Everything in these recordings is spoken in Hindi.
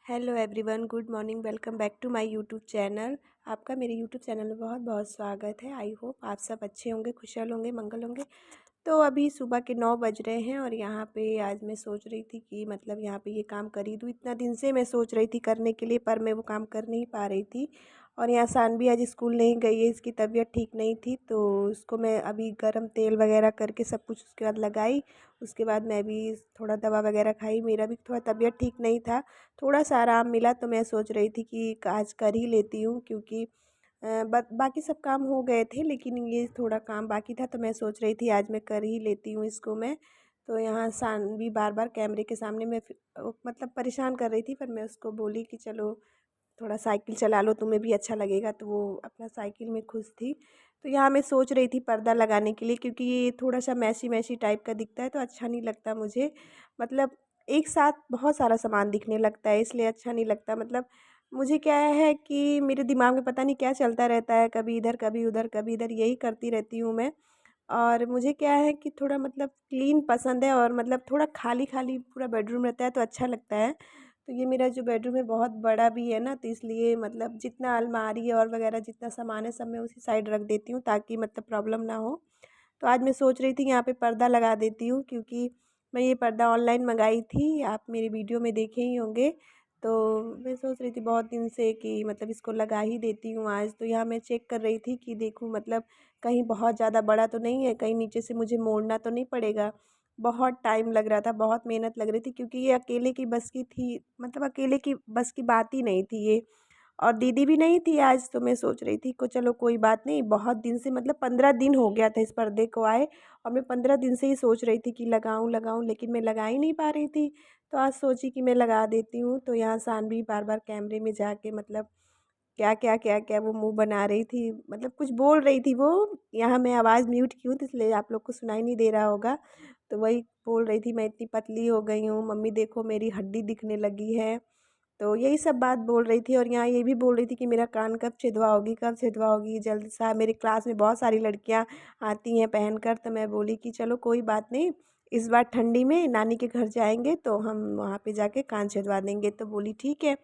Hello everyone, good morning. Welcome back to my YouTube channel. आपका मेरे यूट्यूब चैनल में बहुत बहुत स्वागत है। आई होप आप सब अच्छे होंगे, खुशहाल होंगे, मंगल होंगे। तो अभी सुबह के 9 बज रहे हैं और यहाँ पे आज मैं सोच रही थी कि मतलब यहाँ पे ये काम कर ही दूँ। इतना दिन से मैं सोच रही थी करने के लिए, पर मैं वो काम कर नहीं पा रही थी। और यहाँ सानवी आज स्कूल नहीं गई है, इसकी तबीयत ठीक नहीं थी, तो उसको मैं अभी गर्म तेल वगैरह करके सब कुछ उसके बाद लगाई। उसके बाद मैं भी थोड़ा दवा वगैरह खाई, मेरा भी थोड़ा तबीयत ठीक नहीं था। थोड़ा सा आराम मिला तो मैं सोच रही थी कि आज कर ही लेती हूँ, क्योंकि बाकी सब काम हो गए थे लेकिन ये थोड़ा काम बाकी था, तो मैं सोच रही थी आज मैं कर ही लेती हूँ इसको मैं। तो यहाँ सानवी बार बार कैमरे के सामने मैं मतलब परेशान कर रही थी, पर मैं उसको बोली कि चलो थोड़ा साइकिल चला लो, तुम्हें भी अच्छा लगेगा, तो वो अपना साइकिल में खुश थी। तो यहाँ मैं सोच रही थी पर्दा लगाने के लिए, क्योंकि ये थोड़ा सा मैसी मैसी टाइप का दिखता है तो अच्छा नहीं लगता मुझे। मतलब एक साथ बहुत सारा सामान दिखने लगता है, इसलिए अच्छा नहीं लगता। मतलब मुझे क्या है कि मेरे दिमाग में पता नहीं क्या चलता रहता है, कभी इधर कभी उधर कभी इधर, यही करती रहती हूँ मैं। और मुझे क्या है कि थोड़ा मतलब क्लीन पसंद है, और मतलब थोड़ा खाली खाली पूरा बेडरूम रहता है तो अच्छा लगता है। तो ये मेरा जो बेडरूम है बहुत बड़ा भी है ना, तो इसलिए मतलब जितना अलमारी और वगैरह जितना सामान है सब मैं उसी साइड रख देती हूँ, ताकि मतलब प्रॉब्लम ना हो। तो आज मैं सोच रही थी यहाँ पे पर्दा लगा देती हूँ, क्योंकि मैं ये पर्दा ऑनलाइन मंगाई थी, आप मेरे वीडियो में देखे ही होंगे। तो मैं सोच रही थी बहुत दिन से कि मतलब इसको लगा ही देती हूँ आज। तो यहाँ मैं चेक कर रही थी कि देखूँ मतलब कहीं बहुत ज़्यादा बड़ा तो नहीं है, कहीं नीचे से मुझे मोड़ना तो नहीं पड़ेगा। बहुत टाइम लग रहा था, बहुत मेहनत लग रही थी, क्योंकि ये अकेले की बस की थी, मतलब अकेले की बस की बात ही नहीं थी ये। और दीदी भी नहीं थी आज, तो मैं सोच रही थी को चलो कोई बात नहीं, बहुत दिन से मतलब 15 दिन हो गया था इस पर्दे को आए, और मैं 15 दिन से ही सोच रही थी कि लगाऊं लगाऊं, लेकिन मैं लगा ही नहीं पा रही थी। तो आज सोची कि मैं लगा देती हूँ। तो यहाँ सानवी बार बार कैमरे में जाके मतलब क्या क्या क्या क्या वो मुंह बना रही थी, मतलब कुछ बोल रही थी वो। यहाँ मैं आवाज़ म्यूट की हूँ तो इसलिए आप लोग को सुनाई नहीं दे रहा होगा। तो वही बोल रही थी, मैं इतनी पतली हो गई हूँ मम्मी, देखो मेरी हड्डी दिखने लगी है। तो यही सब बात बोल रही थी, और यहाँ ये भी बोल रही थी कि मेरा कान कब छिदवाओगी, कब छिदवाओगी जल्द सा। मेरे क्लास में बहुत सारी लड़कियाँ आती हैं पहन कर, तो मैं बोली कि चलो कोई बात नहीं, इस बार ठंडी में नानी के घर जाएंगे तो हम वहाँ पे जाके कान छिदवा देंगे। तो बोली ठीक है।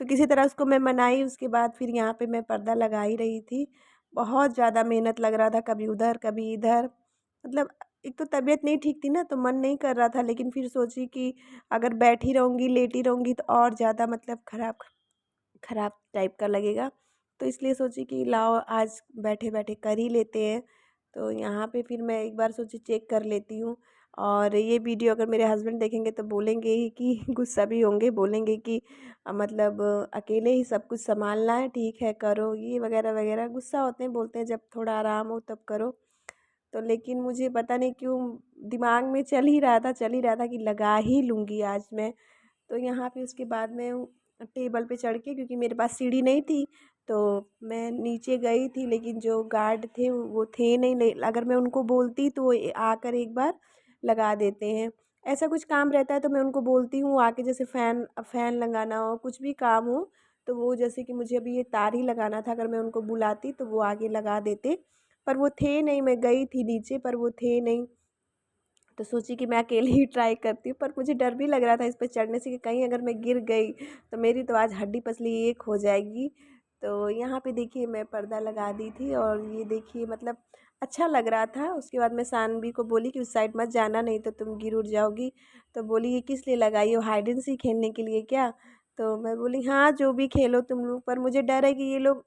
तो किसी तरह उसको मैं मनाई। उसके बाद फिर यहाँ पे मैं पर्दा लगा ही रही थी। बहुत ज़्यादा मेहनत लग रहा था, कभी उधर कभी इधर। मतलब एक तो तबीयत नहीं ठीक थी ना, तो मन नहीं कर रहा था, लेकिन फिर सोची कि अगर बैठी रहूँगी लेटी रहूँगी तो और ज़्यादा मतलब ख़राब ख़राब टाइप का लगेगा। तो इसलिए सोची कि लाओ आज बैठे बैठे कर ही लेते हैं। तो यहाँ पे फिर मैं एक बार सोची चेक कर लेती हूँ। और ये वीडियो अगर मेरे हस्बैंड देखेंगे तो बोलेंगे ही कि गुस्सा भी होंगे, बोलेंगे कि मतलब अकेले ही सब कुछ संभालना है, ठीक है करो ये वगैरह वगैरह, गुस्सा होते हैं, बोलते हैं जब थोड़ा आराम हो तब करो। तो लेकिन मुझे पता नहीं क्यों दिमाग में चल ही रहा था कि लगा ही लूँगी आज मैं। तो यहाँ पे उसके बाद में टेबल पे चढ़ के, क्योंकि मेरे पास सीढ़ी नहीं थी, तो मैं नीचे गई थी, लेकिन जो गार्ड थे वो थे नहीं, अगर मैं उनको बोलती तो वो आकर एक बार लगा देते हैं। ऐसा कुछ काम रहता है तो मैं उनको बोलती हूँ आके, जैसे फ़ैन फ़ैन लगाना हो, कुछ भी काम हो, तो वो जैसे कि मुझे अभी ये तार ही लगाना था, अगर मैं उनको बुलाती तो वो आके लगा देते। पर वो थे नहीं, मैं गई थी नीचे पर वो थे नहीं। तो सोची कि मैं अकेले ही ट्राई करती हूँ, पर मुझे डर भी लग रहा था इस पे चढ़ने से कि कहीं अगर मैं गिर गई तो मेरी तो आज हड्डी पसली एक हो जाएगी। तो यहाँ पे देखिए मैं पर्दा लगा दी थी, और ये देखिए मतलब अच्छा लग रहा था। उसके बाद मैं सानवी को बोली कि उस साइड मत जाना, नहीं तो तुम गिर उड़ जाओगी। तो बोली ये किस लिए लगाई हो, हाइड एंड सीक खेलने के लिए क्या? तो मैं बोली हाँ जो भी खेलो तुम लोग, पर मुझे डर है कि ये लोग,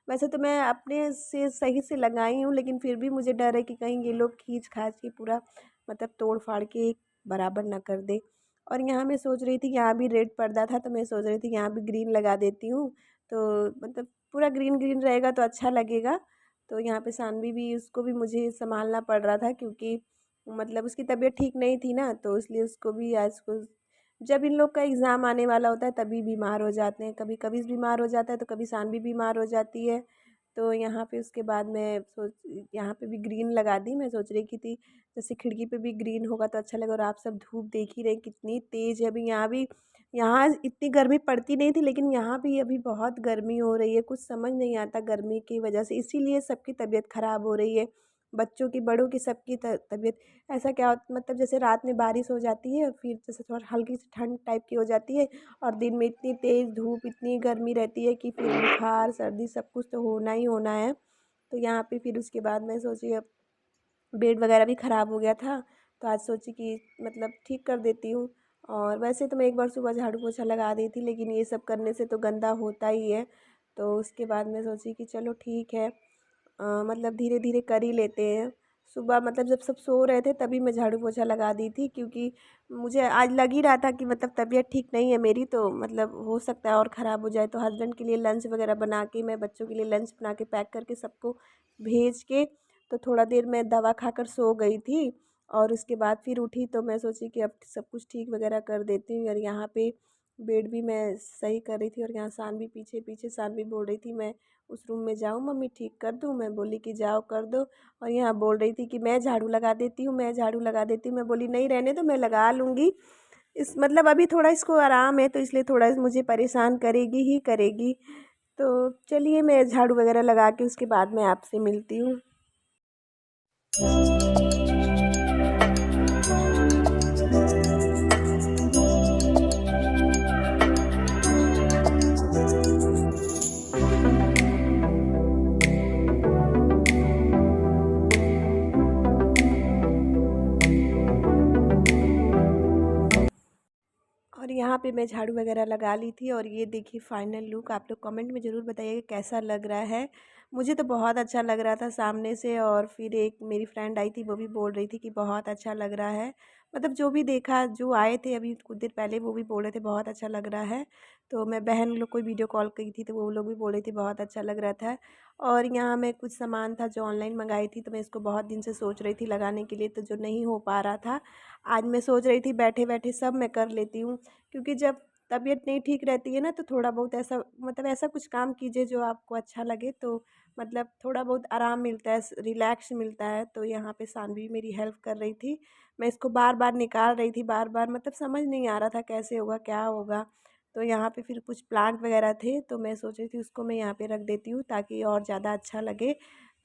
वैसे तो मैं अपने से सही से लगाई हूँ, लेकिन फिर भी मुझे डर है कि कहीं ये लोग खींच खाच के पूरा मतलब तोड़ फाड़ के बराबर ना कर दे। और यहाँ मैं सोच रही थी यहाँ भी रेड पर्दा था, तो मैं सोच रही थी यहाँ भी ग्रीन लगा देती हूँ। तो मतलब पूरा ग्रीन ग्रीन रहेगा तो अच्छा लगेगा। तो यहाँ पे सानवी भी, उसको भी मुझे संभालना पड़ रहा था, क्योंकि मतलब उसकी तबीयत ठीक नहीं थी ना, तो इसलिए उसको भी आज को, जब इन लोग का एग्ज़ाम आने वाला होता है तभी बीमार हो जाते हैं, कभी कभी बीमार हो जाता है तो कभी सानवी बीमार हो जाती है। तो यहाँ पे उसके बाद मैं सोच, यहाँ पे भी ग्रीन लगा दी। मैं सोच रही की थी जैसे खिड़की पे भी ग्रीन होगा तो अच्छा लगेगा। और आप सब धूप देख ही रहे कितनी तेज़ है अभी यहाँ भी। यहाँ इतनी गर्मी पड़ती नहीं थी, लेकिन यहाँ भी अभी बहुत गर्मी हो रही है, कुछ समझ नहीं आता गर्मी की वजह से, इसीलिए सबकी तबीयत ख़राब हो रही है। बच्चों की बड़ों की सबकी तबीयत। ऐसा क्या मतलब जैसे रात में बारिश हो जाती है, फिर जैसे थोड़ा हल्की सी ठंड टाइप की हो जाती है, और दिन में इतनी तेज़ धूप इतनी गर्मी रहती है कि फिर बुखार सर्दी सब कुछ तो होना ही होना है। तो यहाँ पे फिर उसके बाद मैं सोची अब बेड वगैरह भी ख़राब हो गया था, तो आज सोची कि मतलब ठीक कर देती हूँ। और वैसे तो मैं एक बार सुबह झाड़ू पोछा लगा दी थी, लेकिन ये सब करने से तो गंदा होता ही है। तो उसके बाद मैं सोची कि चलो ठीक है, मतलब धीरे धीरे कर ही लेते हैं। सुबह मतलब जब सब सो रहे थे तभी मैं झाड़ू पोछा लगा दी थी, क्योंकि मुझे आज लग ही रहा था कि मतलब तबीयत ठीक नहीं है मेरी, तो मतलब हो सकता है और ख़राब हो जाए। तो हस्बैंड के लिए लंच वगैरह बना के, मैं बच्चों के लिए लंच बना के पैक करके सबको भेज के, तो थोड़ा देर मैं दवा खाकर सो गई थी। और उसके बाद फिर उठी तो मैं सोची कि अब सब कुछ ठीक वगैरह कर देती हूँ। और यहाँ पे बेड भी मैं सही कर रही थी, और यहाँ सानवी पीछे पीछे सानवी बोल रही थी मैं उस रूम में जाऊँ मम्मी ठीक कर दूँ। मैं बोली कि जाओ कर दो। और यहाँ बोल रही थी कि मैं झाड़ू लगा देती हूँ, मैं झाड़ू लगा देती हूँ। मैं बोली नहीं रहने दो, मैं लगा लूँगी। इस मतलब अभी थोड़ा इसको आराम है, तो इसलिए थोड़ा मुझे परेशान करेगी ही करेगी। तो चलिए मैं झाड़ू वगैरह लगा के उसके बाद मैं आपसे मिलती हूँ। और यहाँ पे मैं झाड़ू वगैरह लगा ली थी, और ये देखिए फाइनल लुक। आप लोग कमेंट में ज़रूर बताइएगा कैसा लग रहा है। मुझे तो बहुत अच्छा लग रहा था सामने से, और फिर एक मेरी फ्रेंड आई थी वो भी बोल रही थी कि बहुत अच्छा लग रहा है। मतलब जो भी देखा, जो आए थे अभी कुछ देर पहले, वो भी बोल रहे थे बहुत अच्छा लग रहा है। तो मैं बहन लोग को वीडियो कॉल की थी, तो वो लोग भी बोल रही थी बहुत अच्छा लग रहा था। और यहाँ मैं कुछ सामान था जो ऑनलाइन मंगाई थी, तो मैं इसको बहुत दिन से सोच रही थी लगाने के लिए, तो जो नहीं हो पा रहा था, आज मैं सोच रही थी बैठे बैठे सब मैं कर लेती हूँ। क्योंकि जब तबीयत नहीं ठीक रहती है ना, तो थोड़ा बहुत ऐसा मतलब ऐसा कुछ काम कीजिए जो आपको अच्छा लगे, तो मतलब थोड़ा बहुत आराम मिलता है, रिलैक्स मिलता है। तो यहाँ पे सानवी मेरी हेल्प कर रही थी। मैं इसको बार बार निकाल रही थी, बार बार मतलब समझ नहीं आ रहा था कैसे होगा क्या होगा। तो यहाँ पे फिर कुछ प्लांट वगैरह थे, तो मैं सोच रही थी उसको मैं यहाँ पे रख देती हूँ ताकि और ज़्यादा अच्छा लगे।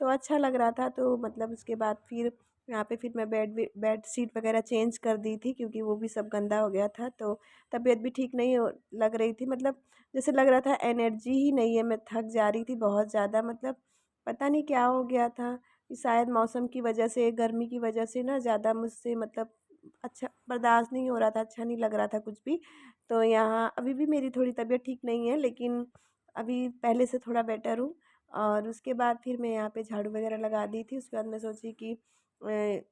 तो अच्छा लग रहा था, तो मतलब उसके बाद फिर यहाँ पे फिर मैं बेड शीट वगैरह चेंज कर दी थी, क्योंकि वो भी सब गंदा हो गया था। तो तबीयत भी ठीक नहीं लग रही थी, मतलब जैसे लग रहा था एनर्जी ही नहीं है, मैं थक जा रही थी बहुत ज़्यादा। मतलब पता नहीं क्या हो गया था, कि शायद मौसम की वजह से, गर्मी की वजह से ना ज़्यादा मुझसे मतलब अच्छा बर्दाश्त नहीं हो रहा था, अच्छा नहीं लग रहा था कुछ भी। तो यहाँ अभी भी मेरी थोड़ी तबीयत ठीक नहीं है, लेकिन अभी पहले से थोड़ा बेटर हूँ। और उसके बाद फिर मैं यहाँ पे झाड़ू वगैरह लगा दी थी। उसके बाद मैं सोची कि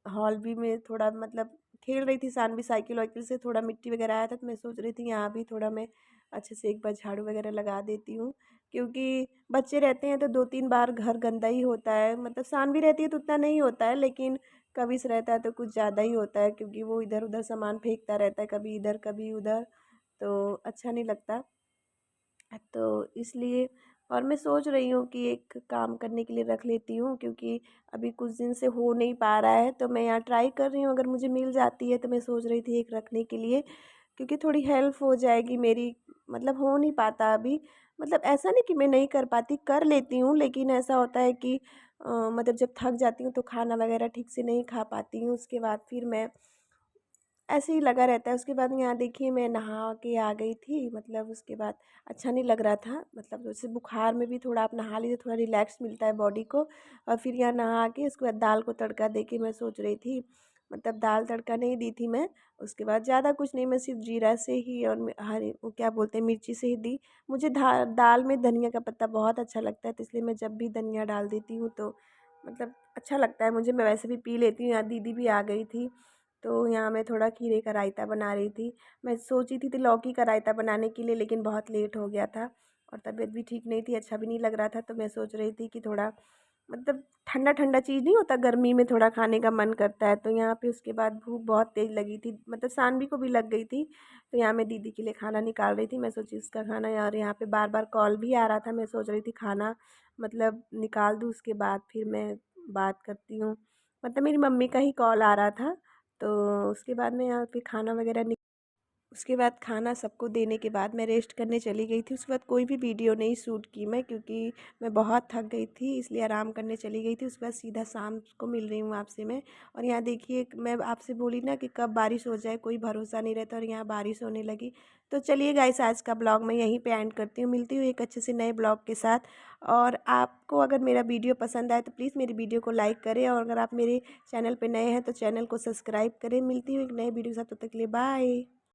हॉल भी में थोड़ा मतलब खेल रही थी सानवी, साइकिल वाइकिल से थोड़ा मिट्टी वगैरह आया था, तो मैं सोच रही थी यहाँ भी थोड़ा मैं अच्छे से एक बार झाड़ू वगैरह लगा देती हूँ। क्योंकि बच्चे रहते हैं तो 2-3 बार घर गंदा ही होता है, मतलब सानवी रहती है तो उतना नहीं होता है, लेकिन कविश रहता है तो कुछ ज़्यादा ही होता है, क्योंकि वो इधर उधर सामान फेंकता रहता है, कभी इधर कभी उधर, तो अच्छा नहीं लगता। तो इसलिए, और मैं सोच रही हूँ कि एक काम करने के लिए रख लेती हूँ, क्योंकि अभी कुछ दिन से हो नहीं पा रहा है, तो मैं यहाँ ट्राई कर रही हूँ, अगर मुझे मिल जाती है तो मैं सोच रही थी एक रखने के लिए, क्योंकि थोड़ी हेल्प हो जाएगी मेरी। मतलब हो नहीं पाता अभी, मतलब ऐसा नहीं कि मैं नहीं कर पाती, कर लेती हूँ, लेकिन ऐसा होता है कि मतलब जब थक जाती हूँ तो खाना वगैरह ठीक से नहीं खा पाती हूँ, उसके बाद फिर मैं ऐसे ही लगा रहता है। उसके बाद यहाँ देखिए मैं नहा के आ गई थी, मतलब उसके बाद अच्छा नहीं लग रहा था, मतलब जैसे बुखार में भी थोड़ा आप नहा लीजिए, थोड़ा रिलैक्स मिलता है बॉडी को। और फिर यहाँ नहा के उसके बाद दाल को तड़का दे के मैं सोच रही थी, मतलब दाल तड़का नहीं दी थी मैं। उसके बाद ज़्यादा कुछ नहीं, मैं सिर्फ जीरा से ही और हरी वो क्या बोलते हैं मिर्ची से ही दी। मुझे दाल में धनिया का पत्ता बहुत अच्छा लगता है, तो इसलिए मैं जब भी धनिया डाल देती हूँ तो मतलब अच्छा लगता है मुझे। मैं वैसे भी पी लेती हूँ। यहाँ दीदी भी आ गई थी, तो यहाँ मैं थोड़ा खीरे का रायता बना रही थी। मैं सोची थी लौकी का रायता बनाने के लिए, लेकिन बहुत लेट हो गया था, और तबीयत भी ठीक नहीं थी, अच्छा भी नहीं लग रहा था। तो मैं सोच रही थी कि थोड़ा मतलब ठंडा ठंडा चीज़ नहीं होता, गर्मी में थोड़ा खाने का मन करता है। तो यहाँ पे उसके बाद भूख बहुत तेज़ लगी थी, मतलब सानवी को भी लग गई थी। तो यहाँ मैं दीदी के लिए खाना निकाल रही थी, मैं सोची उसका खाना, यार यहाँ पे बार बार कॉल भी आ रहा था, मैं सोच रही थी खाना मतलब निकाल दूँ, उसके बाद फिर मैं बात करती हूँ। मतलब मेरी मम्मी का ही कॉल आ रहा था, तो उसके बाद में यहाँ पे खाना वगैरह उसके बाद खाना सबको देने के बाद मैं रेस्ट करने चली गई थी। उसके बाद कोई भी वीडियो नहीं शूट की मैं, क्योंकि मैं बहुत थक गई थी, इसलिए आराम करने चली गई थी। उसके बाद सीधा शाम को मिल रही हूँ आपसे मैं। और यहाँ देखिए, मैं आपसे बोली ना कि कब बारिश हो जाए कोई भरोसा नहीं रहता, और यहाँ बारिश होने लगी। तो चलिए गाइस, आज का ब्लॉग मैं यहीं पे एंड करती हूँ। मिलती हूँ एक अच्छे से नए ब्लॉग के साथ। और आपको अगर मेरा वीडियो पसंद आए तो प्लीज़ मेरी वीडियो को लाइक करें, और अगर आप मेरे चैनल पे नए हैं तो चैनल को सब्सक्राइब करें। मिलती हूँ एक नए वीडियो के साथ, तब तक के लिए बाय।